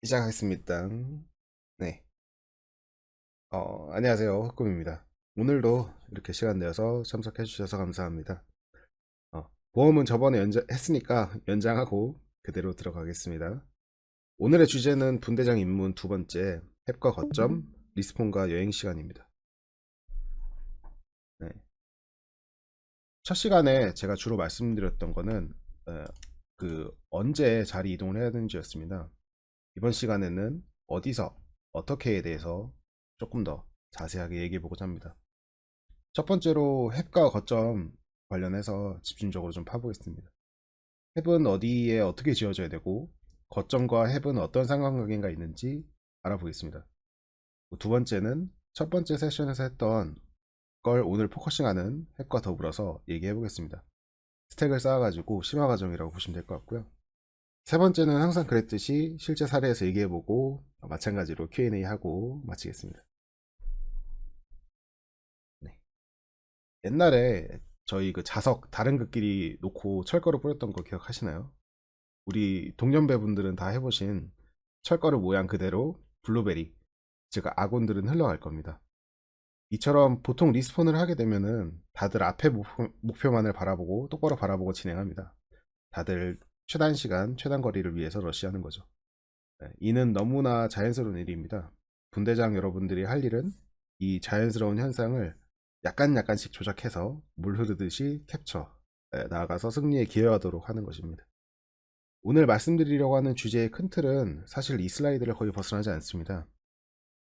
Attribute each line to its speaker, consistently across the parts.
Speaker 1: 시작하겠습니다. 네. 안녕하세요. 흑금입니다. 오늘도 이렇게 시간 내서 참석해 주셔서 감사합니다. 보험은 저번에 했으니까 연장하고 그대로 들어가겠습니다. 오늘의 주제는 분대장 입문 두 번째, 햅과 거점, 리스폰과 여행 시간입니다. 네. 첫 시간에 제가 주로 말씀드렸던 거는 언제 자리 이동을 해야 되는지였습니다. 이번 시간에는 어디서, 어떻게에 대해서 조금 더 자세하게 얘기해 보고자 합니다. 첫 번째로 햅과 거점 관련해서 집중적으로 좀 파보겠습니다. 햅은 어디에 어떻게 지어져야 되고, 거점과 햅은 어떤 상관관계가 있는지 알아보겠습니다. 두 번째는 첫 번째 세션에서 했던 걸 오늘 포커싱하는 햅과 더불어서 얘기해 보겠습니다. 스택을 쌓아가지고 심화 과정이라고 보시면 될 것 같고요. 세 번째는 항상 그랬듯이 실제 사례에서 얘기해보고 마찬가지로 Q&A 하고 마치겠습니다. 네. 옛날에 저희 그 자석 다른 극끼리 놓고 철거를 뿌렸던 거 기억하시나요? 우리 동년배분들은 다 해보신 철거를 모양 그대로 블루베리, 즉 아군들은 흘러갈 겁니다. 이처럼 보통 리스폰을 하게 되면은 다들 앞에 목표만을 바라보고 똑바로 바라보고 진행합니다. 다들 최단 시간, 최단 거리를 위해서 러시하는 거죠. 네, 이는 너무나 자연스러운 일입니다. 분대장 여러분들이 할 일은 이 자연스러운 현상을 약간씩 조작해서 물 흐르듯이 캡처, 나아가서 승리에 기여하도록 하는 것입니다. 오늘 말씀드리려고 하는 주제의 큰 틀은 사실 이 슬라이드를 거의 벗어나지 않습니다.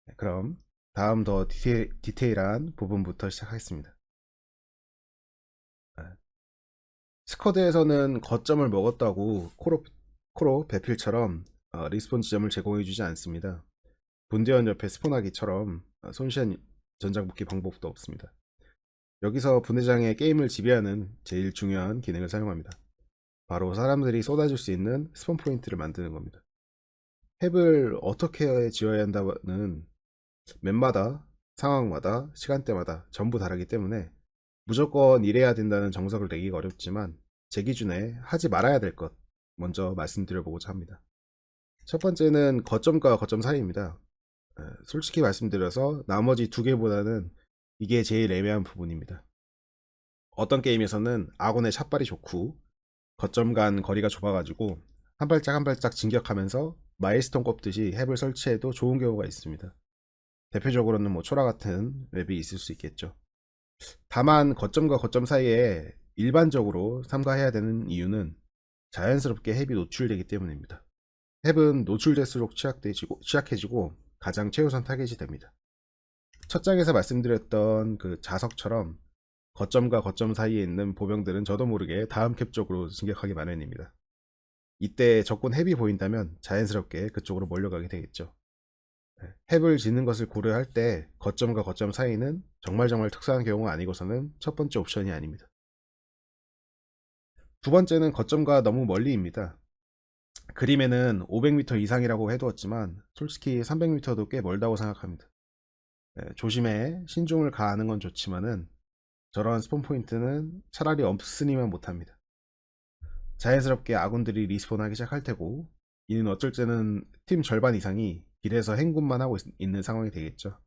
Speaker 1: 네, 그럼 다음 더 디테일한 부분부터 시작하겠습니다. 네, 스쿼드에서는 거점을 먹었다고 코로 배필처럼 리스폰 지점을 제공해주지 않습니다. 본대원 옆에 스폰하기처럼 손시한 전장복귀 방법도 없습니다. 여기서 분대장의 게임을 지배하는 제일 중요한 기능을 사용합니다. 바로 사람들이 쏟아질 수 있는 스폰 포인트를 만드는 겁니다. 햅을 어떻게 지어야 한다는 맵마다, 상황마다, 시간대마다 전부 다르기 때문에 무조건 이래야 된다는 정석을 내기가 어렵지만 제 기준에 하지 말아야 될 것 먼저 말씀드려보고자 합니다. 첫 번째는 거점과 거점 사이입니다. 솔직히 말씀드려서 나머지 두 개보다는 이게 제일 애매한 부분입니다. 어떤 게임에서는 아군의 샷발이 좋고 거점 간 거리가 좁아가지고 한 발짝 한 발짝 진격하면서 마일스톤 꼽듯이 햅을 설치해도 좋은 경우가 있습니다. 대표적으로는 뭐 초라 같은 맵이 있을 수 있겠죠. 다만 거점과 거점 사이에 일반적으로 삼가해야 되는 이유는 자연스럽게 햅이 노출되기 때문입니다. 햅은 노출될수록 취약해지고 가장 최우선 타겟이 됩니다. 첫 장에서 말씀드렸던 그 자석처럼 거점과 거점 사이에 있는 보병들은 저도 모르게 다음 캡 쪽으로 진격하기 마련입니다. 이때 적군 햅이 보인다면 자연스럽게 그쪽으로 몰려가게 되겠죠. 햅을 짓는 것을 고려할 때 거점과 거점 사이는 정말 특수한 경우가 아니고서는 첫 번째 옵션이 아닙니다. 두 번째는 거점과 너무 멀리입니다. 그림에는 500m 이상이라고 해두었지만 솔직히 300m도 꽤 멀다고 생각합니다. 조심해 신중을 가하는 건 좋지만은 저런 스폰 포인트는 차라리 없으니만 못합니다. 자연스럽게 아군들이 리스폰하기 시작할 테고 이는 어쩔 때는 팀 절반 이상이 길에서 행군만 하고 있는 상황이 되겠죠.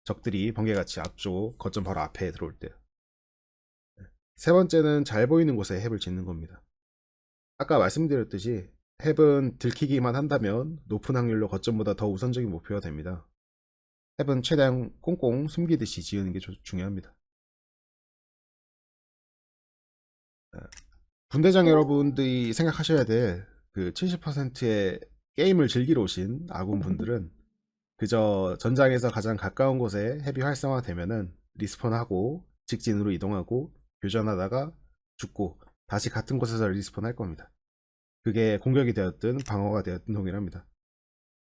Speaker 1: 적들이 번개같이 앞쪽 거점 바로 앞에 들어올 때. 세 번째는 잘 보이는 곳에 햅을 짓는 겁니다. 아까 말씀드렸듯이 햅은 들키기만 한다면 높은 확률로 거점보다 더 우선적인 목표가 됩니다. 햅은 최대한 꽁꽁 숨기듯이 지으는 게 중요합니다. 분대장 여러분들이 생각하셔야 될 그 70%의 게임을 즐기러 오신 아군분들은 그저 전장에서 가장 가까운 곳에 햅이 활성화되면은 리스폰하고 직진으로 이동하고 교전하다가 죽고 다시 같은 곳에서 리스폰할 겁니다. 그게 공격이 되었든 방어가 되었든 동일합니다.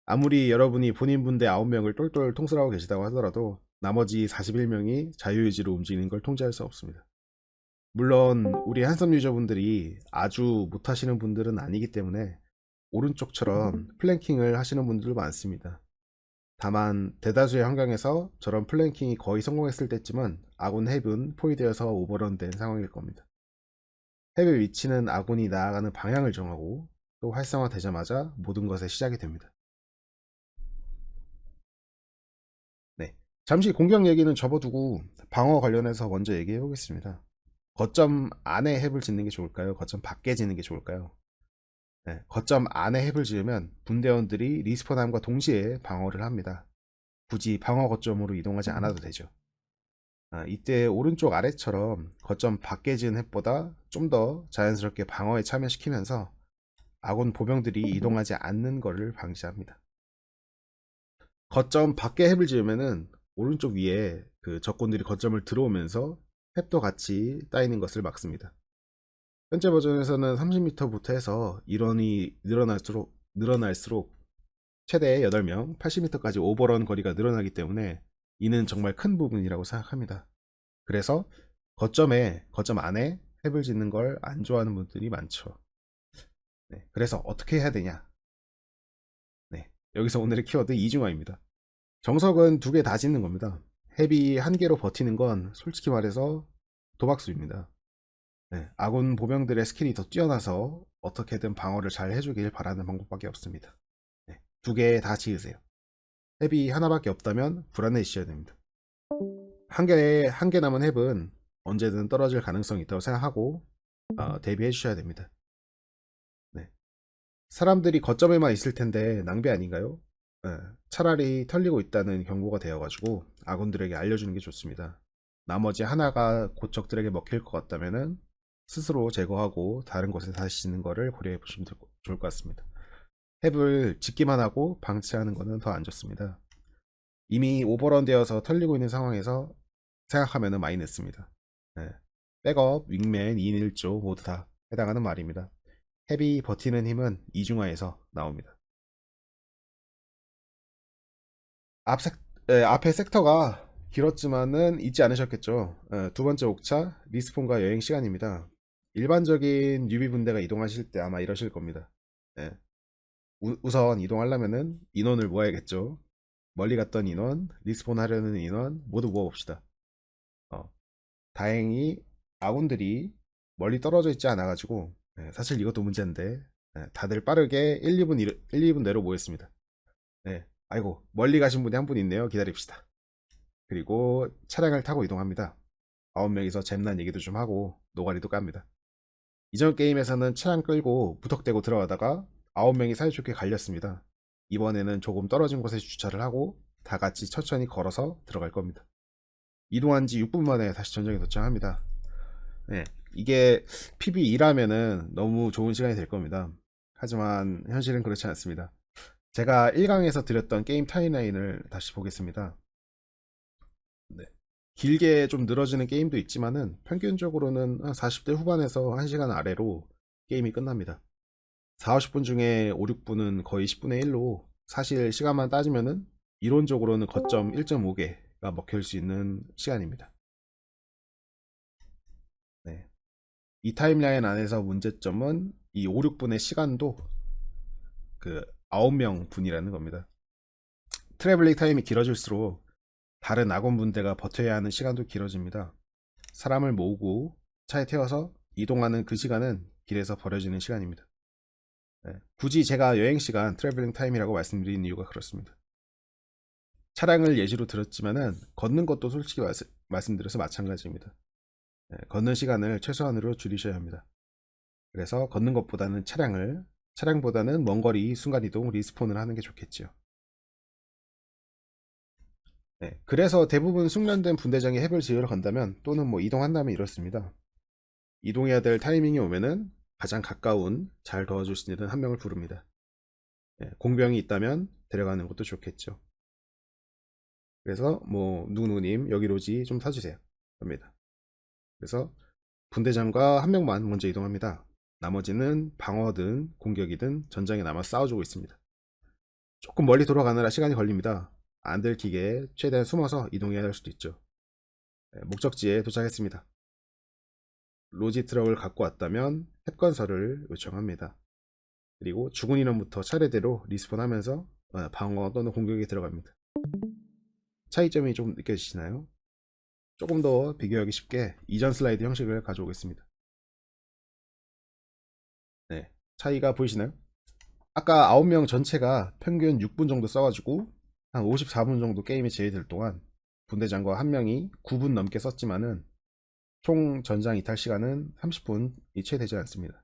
Speaker 1: 아무리 여러분이 본인 분대 9명을 똘똘 통솔하고 계시다고 하더라도 나머지 41명이 자유의지로 움직이는 걸 통제할 수 없습니다. 물론 우리 한섬 유저분들이 아주 못하시는 분들은 아니기 때문에 오른쪽처럼 플랭킹을 하시는 분들도 많습니다. 다만 대다수의 환경에서 저런 플랭킹이 거의 성공했을 때쯤은 아군 햅은 포위되어서 오버런된 상황일 겁니다. 햅의 위치는 아군이 나아가는 방향을 정하고 또 활성화되자마자 모든 것의 시작이 됩니다. 네. 잠시 공격 얘기는 접어두고 방어 관련해서 먼저 얘기해 보겠습니다. 거점 안에 햅을 짓는 게 좋을까요? 거점 밖에 짓는 게 좋을까요? 네. 거점 안에 햅을 지으면 분대원들이 리스폰함과 동시에 방어를 합니다. 굳이 방어 거점으로 이동하지 않아도 되죠. 이때 오른쪽 아래처럼 거점 밖에 지은 햅보다 좀 더 자연스럽게 방어에 참여시키면서 아군 보병들이 이동하지 않는 것을 방지합니다. 거점 밖에 햅을 지으면은 오른쪽 위에 그 적군들이 거점을 들어오면서 햅도 같이 따이는 것을 막습니다. 현재 버전에서는 30m부터 해서 인원이 늘어날수록 최대 8명, 80m까지 오버런 거리가 늘어나기 때문에 이는 정말 큰 부분이라고 생각합니다. 그래서 거점 안에 햅을 짓는 걸 안 좋아하는 분들이 많죠. 네, 그래서 어떻게 해야 되냐? 네, 여기서 오늘의 키워드 이중화입니다. 정석은 두 개 다 짓는 겁니다. 햅이 한 개로 버티는 건 솔직히 말해서 도박수입니다. 네, 아군 보병들의 스킬이 더 뛰어나서 어떻게든 방어를 잘 해주길 바라는 방법밖에 없습니다. 네, 두 개 다 지으세요. 햅이 하나밖에 없다면 불안해지셔야 됩니다. 한 개 남은 햅은 언제든 떨어질 가능성이 있다고 생각하고 대비해 주셔야 됩니다. 네. 사람들이 거점에만 있을 텐데 낭비 아닌가요? 네. 차라리 털리고 있다는 경고가 되어가지고 아군들에게 알려주는 게 좋습니다. 나머지 하나가 곧 적들에게 먹힐 것 같다면은 스스로 제거하고 다른 곳에 다시 짓는 거를 고려해 보시면 좋을 것 같습니다. 햅을 짓기만 하고 방치하는 거는 더 안 좋습니다. 이미 오버런 되어서 털리고 있는 상황에서 생각하면 많이 늦습니다. 네. 백업, 윙맨, 2인 1조 모두 다 해당하는 말입니다. 햅이 버티는 힘은 이중화에서 나옵니다. 앞에 섹터가 길었지만은 잊지 않으셨겠죠. 두 번째 옥차 리스폰과 여행 시간입니다. 일반적인 뉴비 분대가 이동하실 때 아마 이러실 겁니다. 예. 우선 이동하려면은 인원을 모아야겠죠. 멀리 갔던 인원, 리스폰 하려는 인원 모두 모아봅시다. 어, 다행히 아군들이 멀리 떨어져 있지 않아가지고 사실 이것도 문제인데 다들 빠르게 1, 2분 내로 모였습니다. 네. 아이고 멀리 가신 분이 한 분 있네요. 기다립시다. 그리고 차량을 타고 이동합니다. 9명이서 잼난 얘기도 좀 하고 노가리도 깝니다. 이전 게임에서는 차량 끌고 부탁대고 들어가다가 9명이 사이좋게 갈렸습니다. 이번에는 조금 떨어진 곳에 주차를 하고 다 같이 천천히 걸어서 들어갈 겁니다. 이동한 지 6분 만에 다시 전장에 도착합니다. 네, 이게 PB2라면은 너무 좋은 시간이 될 겁니다. 하지만 현실은 그렇지 않습니다. 제가 1강에서 드렸던 게임 타임라인을 다시 보겠습니다. 네. 길게 좀 늘어지는 게임도 있지만은 평균적으로는 한 40대 후반에서 1시간 아래로 게임이 끝납니다. 4, 50분 중에 5, 6분은 거의 10분의 1로 사실 시간만 따지면은 이론적으로는 거점 1.5개가 먹힐 수 있는 시간입니다. 네. 이 타임라인 안에서 문제점은 이 5, 6분의 시간도 그 9명 분이라는 겁니다. 트래블링 타임이 길어질수록 다른 아군 분대가 버텨야 하는 시간도 길어집니다. 사람을 모으고 차에 태워서 이동하는 그 시간은 길에서 버려지는 시간입니다. 네. 굳이 제가 여행시간 트래블링 타임이라고 말씀드린 이유가 그렇습니다. 차량을 예시로 들었지만은 걷는 것도 솔직히 말씀드려서 마찬가지입니다. 네. 걷는 시간을 최소한으로 줄이셔야 합니다. 그래서 걷는 것보다는 차량보다는 먼 거리 순간이동 리스폰을 하는 게 좋겠죠. 네, 그래서 대부분 숙련된 분대장이 햅을 지으러 간다면 또는 뭐 이동한다면 이렇습니다. 이동해야 될 타이밍이 오면은 가장 가까운 잘 도와줄 수 있는 한 명을 부릅니다. 네, 공병이 있다면 데려가는 것도 좋겠죠. 그래서 뭐 누구누구님 여기 로지 좀 타주세요. 합니다. 그래서 분대장과 한 명만 먼저 이동합니다. 나머지는 방어든 공격이든 전장에 남아 싸워주고 있습니다. 조금 멀리 돌아가느라 시간이 걸립니다. 안 들키게 최대한 숨어서 이동해야 할 수도 있죠. 네, 목적지에 도착했습니다. 로지 트럭을 갖고 왔다면 탭건설을 요청합니다. 그리고 죽은 인원부터 차례대로 리스폰하면서 방어 또는 공격에 들어갑니다. 차이점이 좀 느껴지시나요? 조금 더 비교하기 쉽게 이전 슬라이드 형식을 가져오겠습니다. 네, 차이가 보이시나요? 아까 9명 전체가 평균 6분 정도 써가지고 한 54분 정도 게임에 제외될 동안 분대장과 한 명이 9분 넘게 썼지만은 총 전장 이탈 시간은 30분이 채 되지 않습니다.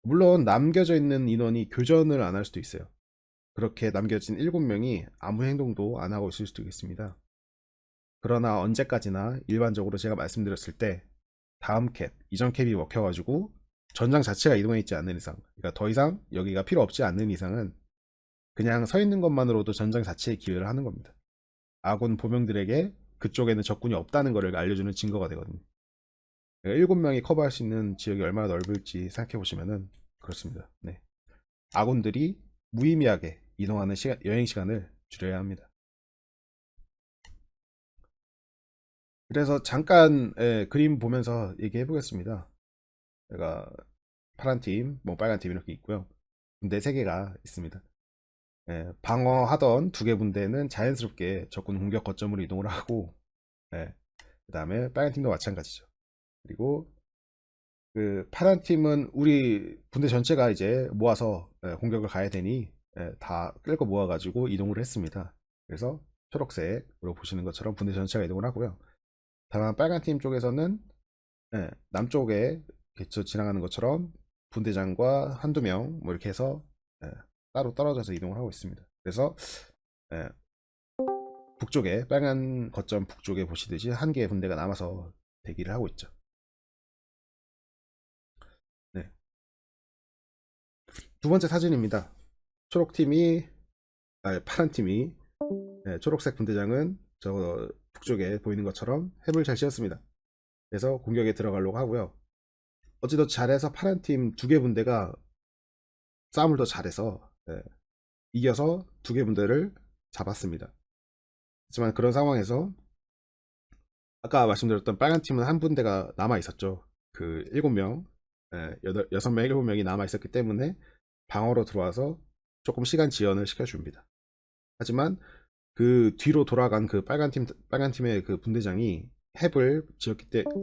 Speaker 1: 물론 남겨져 있는 인원이 교전을 안 할 수도 있어요. 그렇게 남겨진 7명이 아무 행동도 안 하고 있을 수도 있겠습니다. 그러나 언제까지나 일반적으로 제가 말씀드렸을 때 다음 캡, 이전 캡이 먹혀가지고 전장 자체가 이동해 있지 않는 이상, 그러니까 더 이상 여기가 필요 없지 않는 이상은 그냥 서 있는 것만으로도 전장 자체에 기여를 하는 겁니다. 아군 보병들에게 그쪽에는 적군이 없다는 것을 알려주는 증거가 되거든요. 7명이 커버할 수 있는 지역이 얼마나 넓을지 생각해 보시면은 그렇습니다. 네. 아군들이 무의미하게 이동하는 여행 시간을 줄여야 합니다. 그래서 잠깐 그림 보면서 얘기해 보겠습니다. 제가 파란 팀, 뭐 빨간 팀 이렇게 있고요. 군대 3개가 있습니다. 방어하던 2개 분대는 자연스럽게 적군 공격 거점으로 이동을 하고, 그 다음에 빨간 팀도 마찬가지죠. 그리고 그 파란 팀은 우리 분대 전체가 이제 모아서 공격을 가야 되니 다 끌고 모아가지고 이동을 했습니다. 그래서 초록색으로 보시는 것처럼 분대 전체가 이동을 하고요. 다만 빨간 팀 쪽에서는 남쪽에 지나가는 것처럼 분대장과 한두 명 뭐 이렇게 해서 따로 떨어져서 이동을 하고 있습니다. 그래서 예, 북쪽에 빨간 거점 북쪽에 보시듯이 한 개의 분대가 남아서 대기를 하고 있죠. 네. 두 번째 사진입니다. 초록팀이 파란 팀이 초록색 분대장은 저 북쪽에 보이는 것처럼 햅을 잘 씌웠습니다. 그래서 공격에 들어가려고 하고요. 어찌 더 잘해서 파란 팀 2개 분대가 싸움을 더 잘해서 이겨서 2개 분대를 잡았습니다. 하지만 그런 상황에서 아까 말씀드렸던 빨간 팀은 한 분대가 남아 있었죠. 그 7명, 6명, 7명이 남아 있었기 때문에 방어로 들어와서 조금 시간 지연을 시켜줍니다. 하지만 그 뒤로 돌아간 그 빨간 팀의 그 분대장이 햅을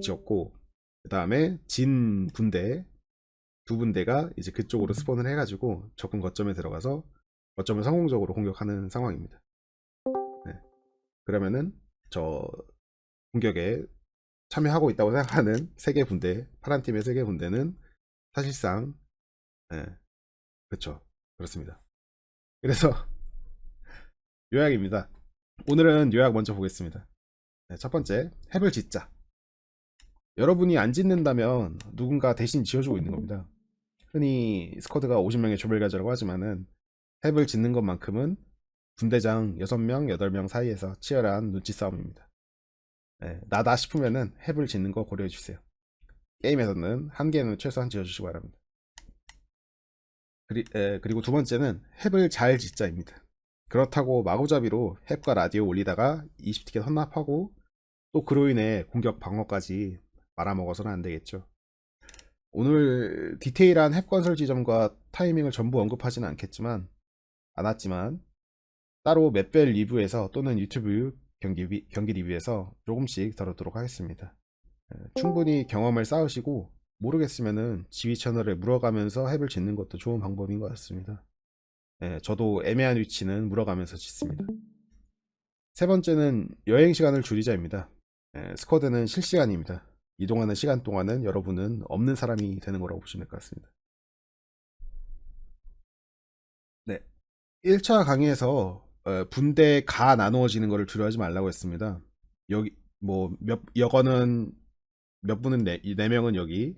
Speaker 1: 지었고, 그 다음에 진 분대, 2분대가 이제 그쪽으로 스폰을 해가지고 적군 거점에 들어가서 거점을 성공적으로 공격하는 상황입니다. 네. 그러면은 저 공격에 참여하고 있다고 생각하는 3개 분대, 파란 팀의 3개 분대는 사실상 그렇죠. 그렇습니다. 그래서 요약입니다. 오늘은 요약 먼저 보겠습니다. 첫 번째, 햅을 짓자. 여러분이 안 짓는다면 누군가 대신 지어주고 있는 겁니다. 흔히 스쿼드가 50명의 조별과제라고 하지만은 햅을 짓는 것만큼은 분대장 6명, 8명 사이에서 치열한 눈치 싸움입니다. 나다 싶으면은 햅을 짓는 거 고려해 주세요. 게임에서는 한 개는 최소한 지어주시기 바랍니다. 그리고 두 번째는 햅을 잘 짓자입니다. 그렇다고 마구잡이로 햅과 라디오 올리다가 20티켓 헌납하고 또 그로 인해 공격 방어까지 말아먹어서는 안 되겠죠. 오늘 디테일한 햅 건설 지점과 타이밍을 전부 언급하지는 않았지만 따로 맵벨 리뷰에서 또는 유튜브 경기 리뷰에서 조금씩 다루도록 하겠습니다. 충분히 경험을 쌓으시고 모르겠으면은 지휘 채널에 물어가면서 햅을 짓는 것도 좋은 방법인 것 같습니다. 저도 애매한 위치는 물어가면서 짓습니다. 세 번째는 여행 시간을 줄이자입니다. 스쿼드는 실시간입니다. 이동하는 시간 동안은 여러분은 없는 사람이 되는 거라고 보시면 될 것 같습니다. 네. 1차 강의에서 분대가 나누어지는 것을 두려워하지 말라고 했습니다. 여기 뭐 여거는 몇 분은 4명은 여기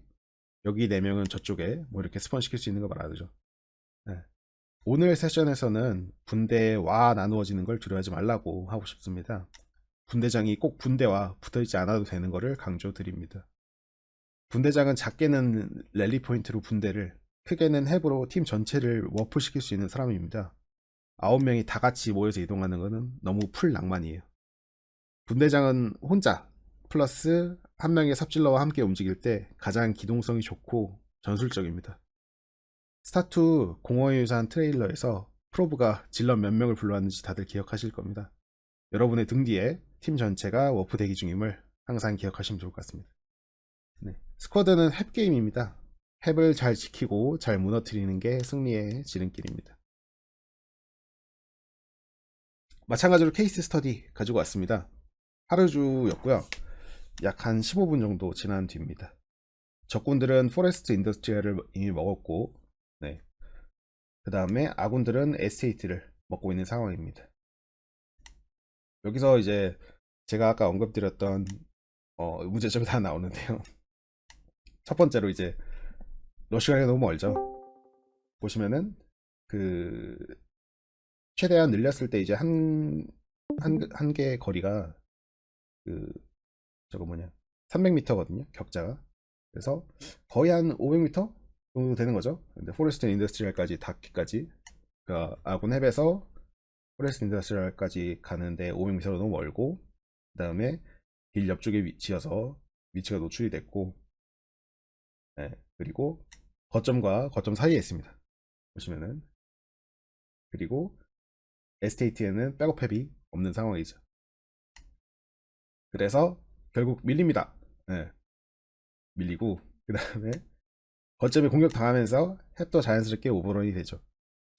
Speaker 1: 4명은 저쪽에 뭐 이렇게 스폰 시킬 수 있는 거 말하죠. 네. 오늘 세션에서는 분대와 나누어지는 걸 두려워하지 말라고 하고 싶습니다. 분대장이 꼭 분대와 붙어있지 않아도 되는 것을 강조드립니다. 분대장은 작게는 랠리 포인트로 분대를, 크게는 햅으로 팀 전체를 워프시킬 수 있는 사람입니다. 9명이 다 같이 모여서 이동하는 것은 너무 풀 낭만이에요. 분대장은 혼자 플러스 한 명의 삽질러와 함께 움직일 때 가장 기동성이 좋고 전술적입니다. 스타2 공허의 유산 트레일러에서 프로브가 질럿 몇 명을 불러왔는지 다들 기억하실 겁니다. 여러분의 등 뒤에 팀 전체가 워프 대기 중임을 항상 기억하시면 좋을 것 같습니다. 네. 스쿼드는 햅 게임입니다. 햅을 잘 지키고 잘 무너뜨리는 게 승리의 지름길입니다. 마찬가지로 케이스 스터디 가지고 왔습니다. 하루주였고요. 약 한 15분 정도 지난 뒤입니다. 적군들은 포레스트 인더스트리얼을 이미 먹었고, 네. 그 다음에 아군들은 에스테이트를 먹고 있는 상황입니다. 여기서 이제 제가 아까 언급드렸던 문제점이 다 나오는데요. 첫 번째로 이제 러시아가 너무 멀죠. 보시면은 그 최대한 늘렸을 때 이제 한 개의 거리가 그 저거 뭐냐 300m거든요. 격자가. 그래서 거의 한 500m 정도 되는 거죠. 근데 포레스트 인더스트리얼까지 닿기까지 그 아군 햅에서 포레스트 인더스트리얼까지 가는데 500m로 너무 멀고, 그 다음에 길 옆쪽에 위치여서 위치가 노출이 됐고, 네, 그리고 거점과 거점 사이에 있습니다. 보시면은. 그리고 에스테이트에는 백업 햅이 없는 상황이죠. 그래서 결국 밀립니다. 네, 밀리고 그 다음에 거점에 공격 당하면서 햅도 자연스럽게 오버런이 되죠.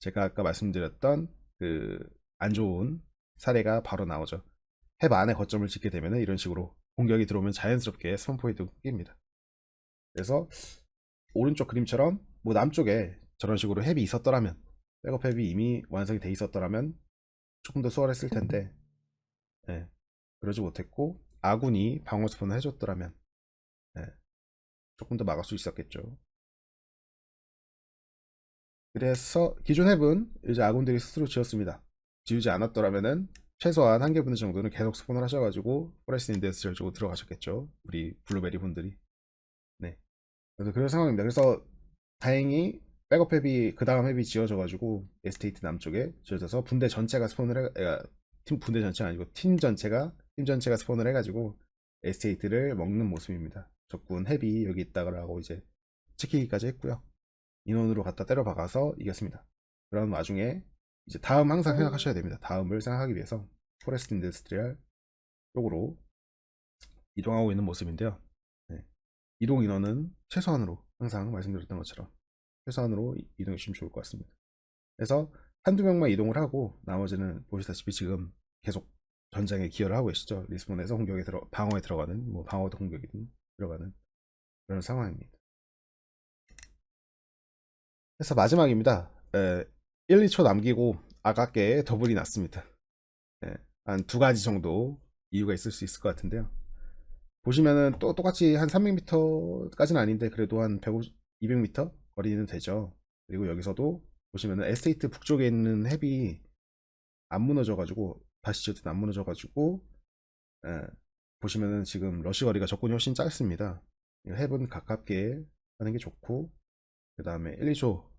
Speaker 1: 제가 아까 말씀드렸던 그 안 좋은 사례가 바로 나오죠. 햅 안에 거점을 짓게 되면 이런 식으로 공격이 들어오면 자연스럽게 스폰 포인트가 낍니다. 그래서 오른쪽 그림처럼 뭐 남쪽에 저런 식으로 햅이 있었더라면, 백업 햅이 이미 완성이 돼 있었더라면 조금 더 수월했을 텐데, 예, 그러지 못했고 아군이 방어 스폰을 해줬더라면, 예, 조금 더 막을 수 있었겠죠. 그래서 기존 햅은 이제 아군들이 스스로 지었습니다. 지우지 않았더라면은 최소한 한 개 분들 정도는 계속 스폰을 하셔가지고 포레스트 인더스트리얼 쪽으로 들어가셨겠죠. 우리 블루베리 분들이. 네. 그래서 그런 상황입니다. 그래서 다행히 백업 햅이 그 다음 햅이 지어져가지고 에스테이트 남쪽에 지어져서 분대 전체가 스폰을 팀 분대 전체가 아니고 팀 전체가 스폰을 해가지고 에스테이트를 먹는 모습입니다. 적군 햅이 여기 있다라고 이제 지키기까지 했고요. 인원으로 갖다 때려 박아서 이겼습니다. 그런 와중에 이제 다음 항상 생각하셔야 됩니다. 다음을 생각하기 위해서 포레스트 인더스트리얼 쪽으로 이동하고 있는 모습인데요. 네. 이동 인원은 최소한으로 항상 말씀드렸던 것처럼 최소한으로 이동해 주시면 좋을 것 같습니다. 그래서 한두 명만 이동을 하고 나머지는 보시다시피 지금 계속 전장에 기여를 하고 계시죠. 리스폰에서 방어에 들어가는, 뭐 방어도 공격이든 들어가는 그런 상황입니다. 그래서 마지막입니다. 1, 2초 남기고 아깝게 더블이 났습니다. 한 두 가지 정도 이유가 있을 수 있을 것 같은데요. 보시면은 또 똑같이 한 300m까지는 아닌데 그래도 한 150, 200m 거리는 되죠. 그리고 여기서도 보시면은 에스테이트 북쪽에 있는 햅이 안 무너져가지고 다시 지을 때안 무너져가지고, 예, 보시면은 지금 러시 거리가 적군이 훨씬 짧습니다. 햅은 가깝게 하는 게 좋고, 그 다음에 1, 2초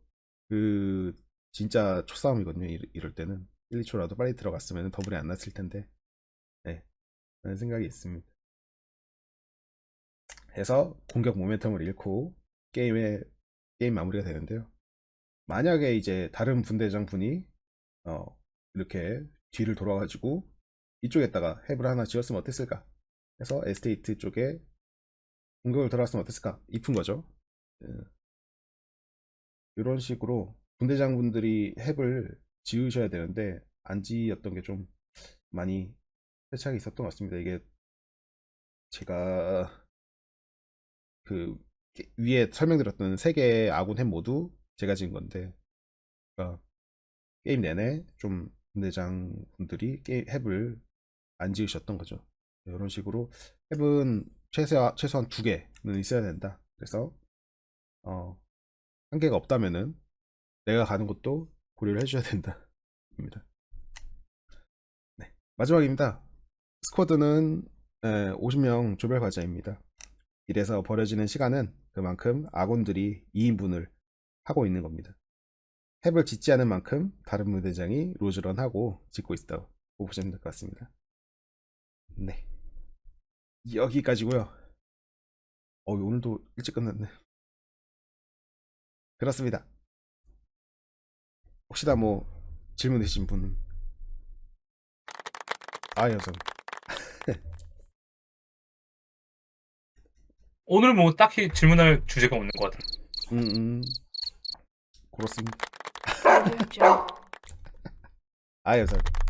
Speaker 1: 그 진짜 초싸움이거든요. 이럴 때는 1, 2초라도 빨리 들어갔으면 더블이 안 났을 텐데, 네, 라는 생각이 있습니다. 해서 공격 모멘텀을 잃고 게임 마무리가 되는데요. 만약에 이제 다른 분대장 분이 이렇게 뒤를 돌아가지고 이쪽에다가 햅을 하나 지었으면 어땠을까? 해서 에스테이트 쪽에 공격을 들어갔으면 어땠을까? 이픈 거죠. 이런 식으로 분대장분들이 햅을 지으셔야 되는데 안 지었던 게 좀 많이 패착이 있었던 것 같습니다. 이게 제가 그 위에 설명드렸던 세 개의 아군 햅 모두 제가 지은 건데, 그러니까 게임 내내 좀 분대장 분들이 햅을 안 지으셨던 거죠. 이런 식으로 햅은 최소한 두 개는 있어야 된다. 그래서 한 개가 없다면은 내가 가는 것도 고려를 해줘야 된다. 입니다. 네. 마지막입니다. 스쿼드는 50명 조별 과제입니다. 이래서 버려지는 시간은 그만큼 아군들이 2인분을 하고 있는 겁니다. 햅을 짓지 않은 만큼 다른 무대장이 로즈런하고 짓고 있다고 보시면 될 것 같습니다. 네. 여기까지고요. 오늘도 일찍 끝났네. 그렇습니다. 혹시나 뭐 질문 있으신 분? 여성.
Speaker 2: 오늘 뭐 딱히 질문할 주제가 없는 것 같은데.
Speaker 1: 그렇습니다.
Speaker 2: Audio Jungle.
Speaker 1: 아, 감사합니다.